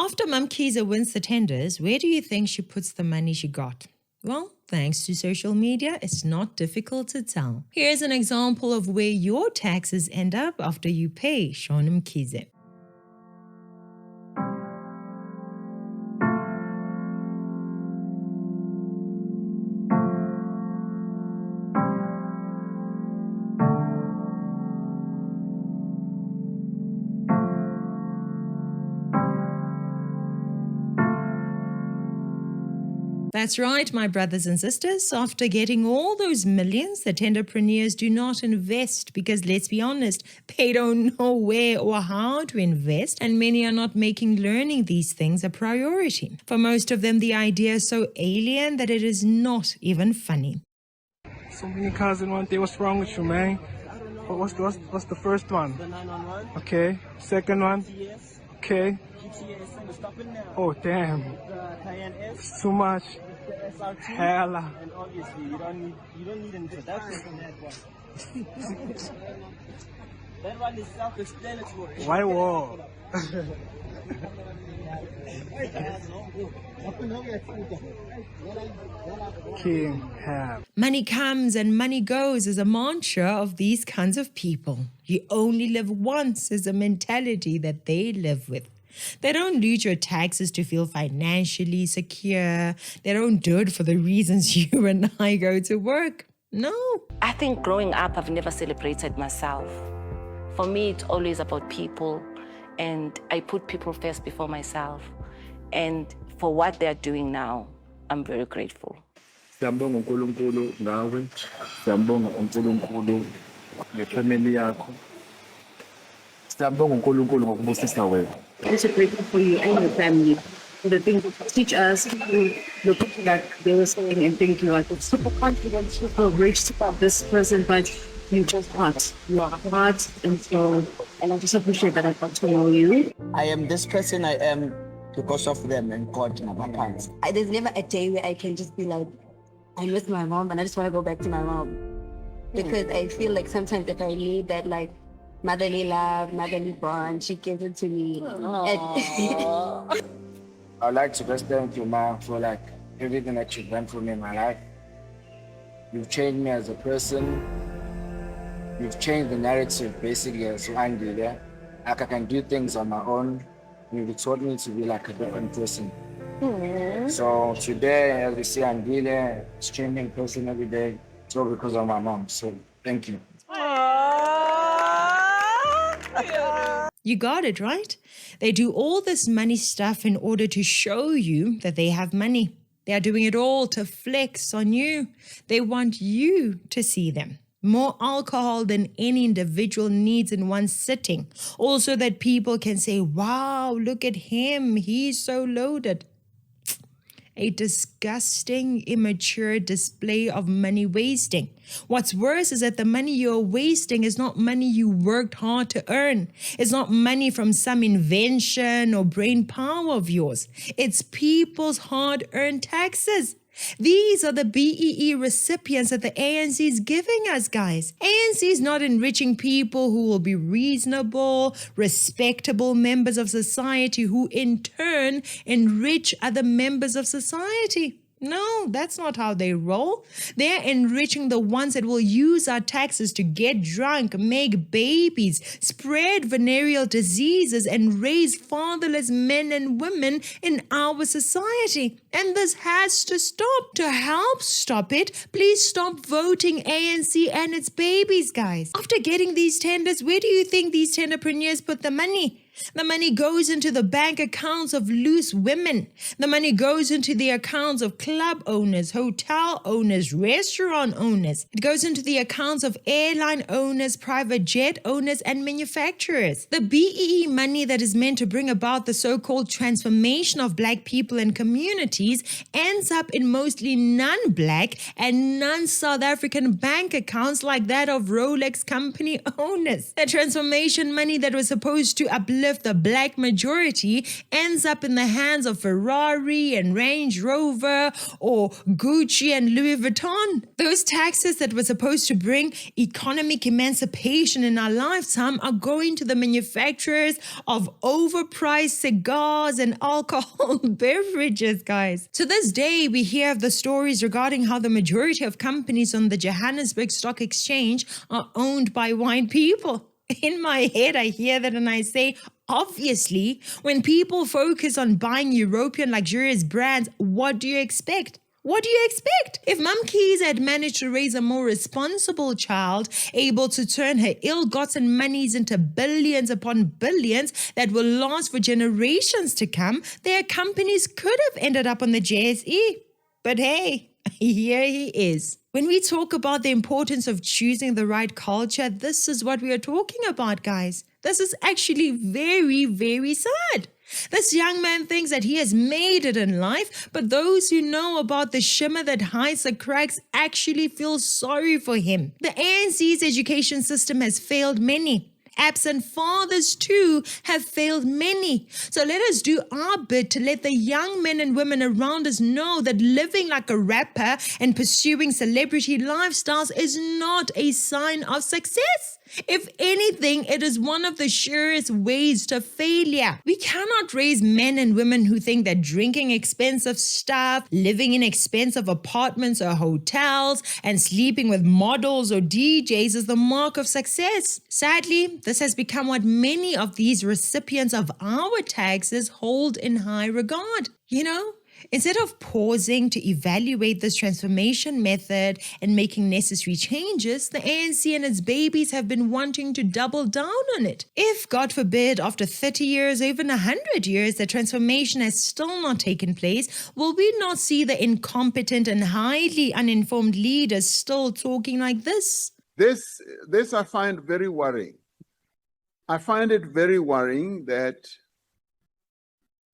After Mkhize wins the tenders, where do you think she puts the money she got? Well, thanks to social media, it's not difficult to tell. Here's an example of where your taxes end up after you pay Shawn Mkhize. That's right, my brothers and sisters. After getting all those millions, the tenderpreneurs do not invest because, let's be honest, they don't know where or how to invest, and many are not making learning these things a priority. For most of them, the idea is so alien that it is not even funny. So many cars in one day. What's wrong with you, man? What's the first one? The 911. Okay. Second one? GTS. Okay. GTS. We're stopping now. Oh, damn. The Cayenne S. It's too much. The SRT. Hella. And obviously, you don't need an introduction from that one. That one is self-explanatory. Why war? King have. Money comes and money goes is a mantra of these kinds of people. You only live once is a mentality that they live with. They don't loot your taxes to feel financially secure. They don't do it for the reasons you and I go to work. No. I think growing up, I've never celebrated myself. For me, it's always about people, and I put people first before myself. And for what they're doing now, I'm very grateful. Siyambonga uNkulunkulu ngawe, siyambonga uNkulunkulu ngefamily yakho. Siyambonga uNkulunkulu ngokubusisa wena. I'm so grateful for you and your family. The things that teach us, the people that they were saying, and thank you. I was super confident, super rich about this person, but you just hot. You are hot, and I just appreciate that I got to know you. I am this person I am because of them and God and my parents. There's never a day where I can just be like, I miss my mom and I just want to go back to my mom. Because I feel like sometimes if I need that like motherly love, motherly bond, she gives it to me. I'd like to just thank you, Ma, for like everything that you've done for me in my life. You've changed me as a person. You've changed the narrative basically as Andile. Like I can do things on my own. You've taught me to be like a different person. So today, as we see Andile, is changing person every day. It's all because of my mom. So thank you. You got it, right? They do all this money stuff in order to show you that they have money. They are doing it all to flex on you. They want you to see them. More alcohol than any individual needs in one sitting. Also that people can say, wow, look at him. He's so loaded. A disgusting, immature display of money wasting. What's worse is that the money you're wasting is not money you worked hard to earn. It's not money from some invention or brain power of yours. It's people's hard-earned taxes. These are the BEE recipients that the ANC is giving us, guys. ANC is not enriching people who will be reasonable, respectable members of society who in turn enrich other members of society. No, that's not how they roll. They're enriching the ones that will use our taxes to get drunk, make babies, spread venereal diseases, and raise fatherless men and women in our society. And this has to stop. To help stop it, please stop voting ANC and its babies, guys. After getting these tenders, where do you think these tenderpreneurs put the money? The money goes into the bank accounts of loose women. The money goes into the accounts of club owners, hotel owners, restaurant owners. It goes into the accounts of airline owners, private jet owners, and manufacturers. The BEE money that is meant to bring about the so-called transformation of Black people and communities ends up in mostly non-Black and non-South African bank accounts like that of Rolex company owners. The transformation money that was supposed to uplift uplift the black majority ends up in the hands of Ferrari and Range Rover or Gucci and Louis Vuitton. Those taxes that were supposed to bring economic emancipation in our lifetime are going to the manufacturers of overpriced cigars and alcohol beverages, guys. To this day, we hear of the stories regarding how the majority of companies on the Johannesburg Stock Exchange are owned by white people. In my head, I hear that and I say, obviously, when people focus on buying European luxurious brands, what do you expect? What do you expect? If Mkhize had managed to raise a more responsible child, able to turn her ill-gotten monies into billions upon billions that will last for generations to come, their companies could have ended up on the JSE. But hey, here he is. When we talk about the importance of choosing the right culture, this is what we are talking about, guys. This is actually very, very sad. This young man thinks that he has made it in life, but those who know about the shimmer that hides the cracks actually feel sorry for him. The ANC's education system has failed many. Absent fathers too have failed many. So let us do our bit to let the young men and women around us know that living like a rapper and pursuing celebrity lifestyles is not a sign of success. If anything, it is one of the surest ways to failure. We cannot raise men and women who think that drinking expensive stuff, living in expensive apartments or hotels, and sleeping with models or DJs is the mark of success. Sadly, this has become what many of these recipients of our taxes hold in high regard. You know? Instead of pausing to evaluate this transformation method and making necessary changes, the ANC and its babies have been wanting to double down on it. If, God forbid, after 30 years or even 100 years, the transformation has still not taken place, will we not see the incompetent and highly uninformed leaders still talking like this? This I find very worrying. I find it very worrying that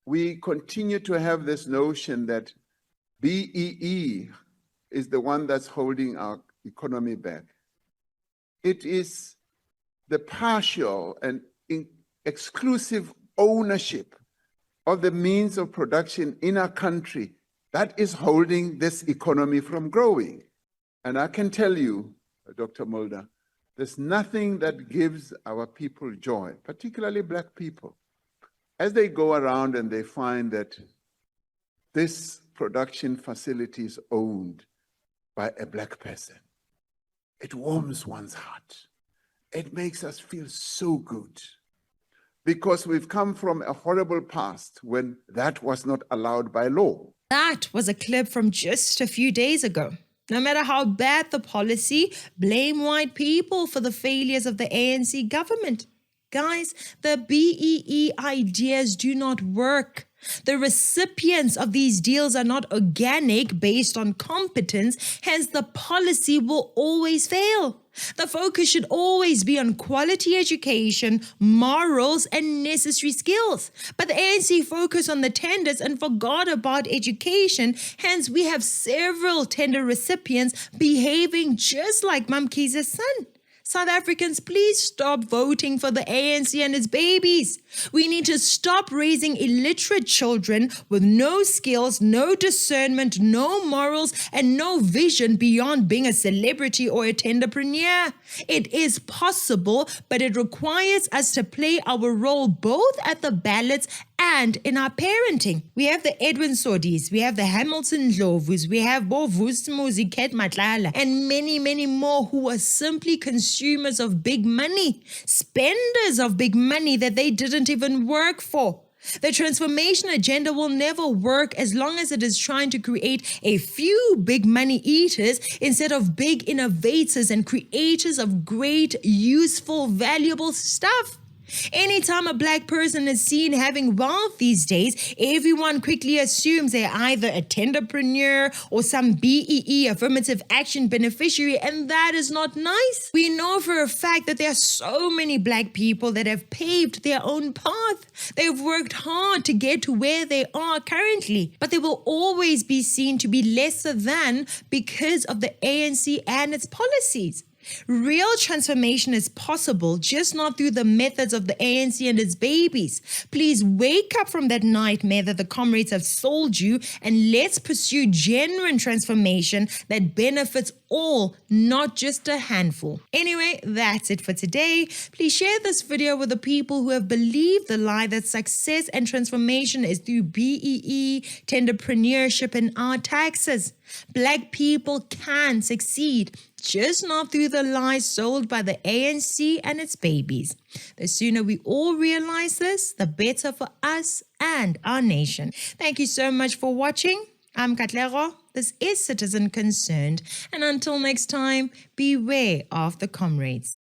we continue to have this notion that BEE is the one that's holding our economy back. It is the partial and exclusive ownership of the means of production in our country that is holding this economy from growing. And I can tell you, Dr. Mulder, there's nothing that gives our people joy, particularly Black people, as they go around and they find that this production facility is owned by a Black person. It warms one's heart. It makes us feel so good because we've come from a horrible past when that was not allowed by law. That was a clip from just a few days ago. No matter how bad the policy, blame white people for the failures of the ANC government. Guys, the BEE ideas do not work. The recipients of these deals are not organic based on competence, hence the policy will always fail. The focus should always be on quality education, morals, and necessary skills. But the ANC focused on the tenders and forgot about education, hence we have several tender recipients behaving just like Mkhize's son. South Africans, please stop voting for the ANC and its babies. We need to stop raising illiterate children with no skills, no discernment, no morals, and no vision beyond being a celebrity or a tenderpreneur. It is possible, but it requires us to play our role both at the ballots and in our parenting. We have the Edwin Sodis, we have the Hamilton Ndlovus, we have Bo Vusmuzi, Ket Matlala, and many, many more who are simply consumers of big money, spenders of big money that they didn't even work for. The transformation agenda will never work as long as it is trying to create a few big money eaters instead of big innovators and creators of great, useful, valuable stuff. Anytime a Black person is seen having wealth these days, everyone quickly assumes they're either a tenderpreneur or some BEE affirmative action beneficiary, and that is not nice. We know for a fact that there are so many Black people that have paved their own path. They've worked hard to get to where they are currently, but they will always be seen to be lesser than because of the ANC and its policies. Real transformation is possible, just not through the methods of the ANC and its babies. Please wake up from that nightmare that the comrades have sold you, and let's pursue genuine transformation that benefits all, not just a handful. Anyway, that's it for today. Please share this video with the people who have believed the lie that success and transformation is through BEE, tenderpreneurship, and our taxes. Black people can succeed, just not through the lies sold by the ANC and its babies. The sooner we all realize this, the better for us and our nation. Thank you so much for watching. I'm Katlego. This is Citizen Concerned. And until next time, beware of the comrades.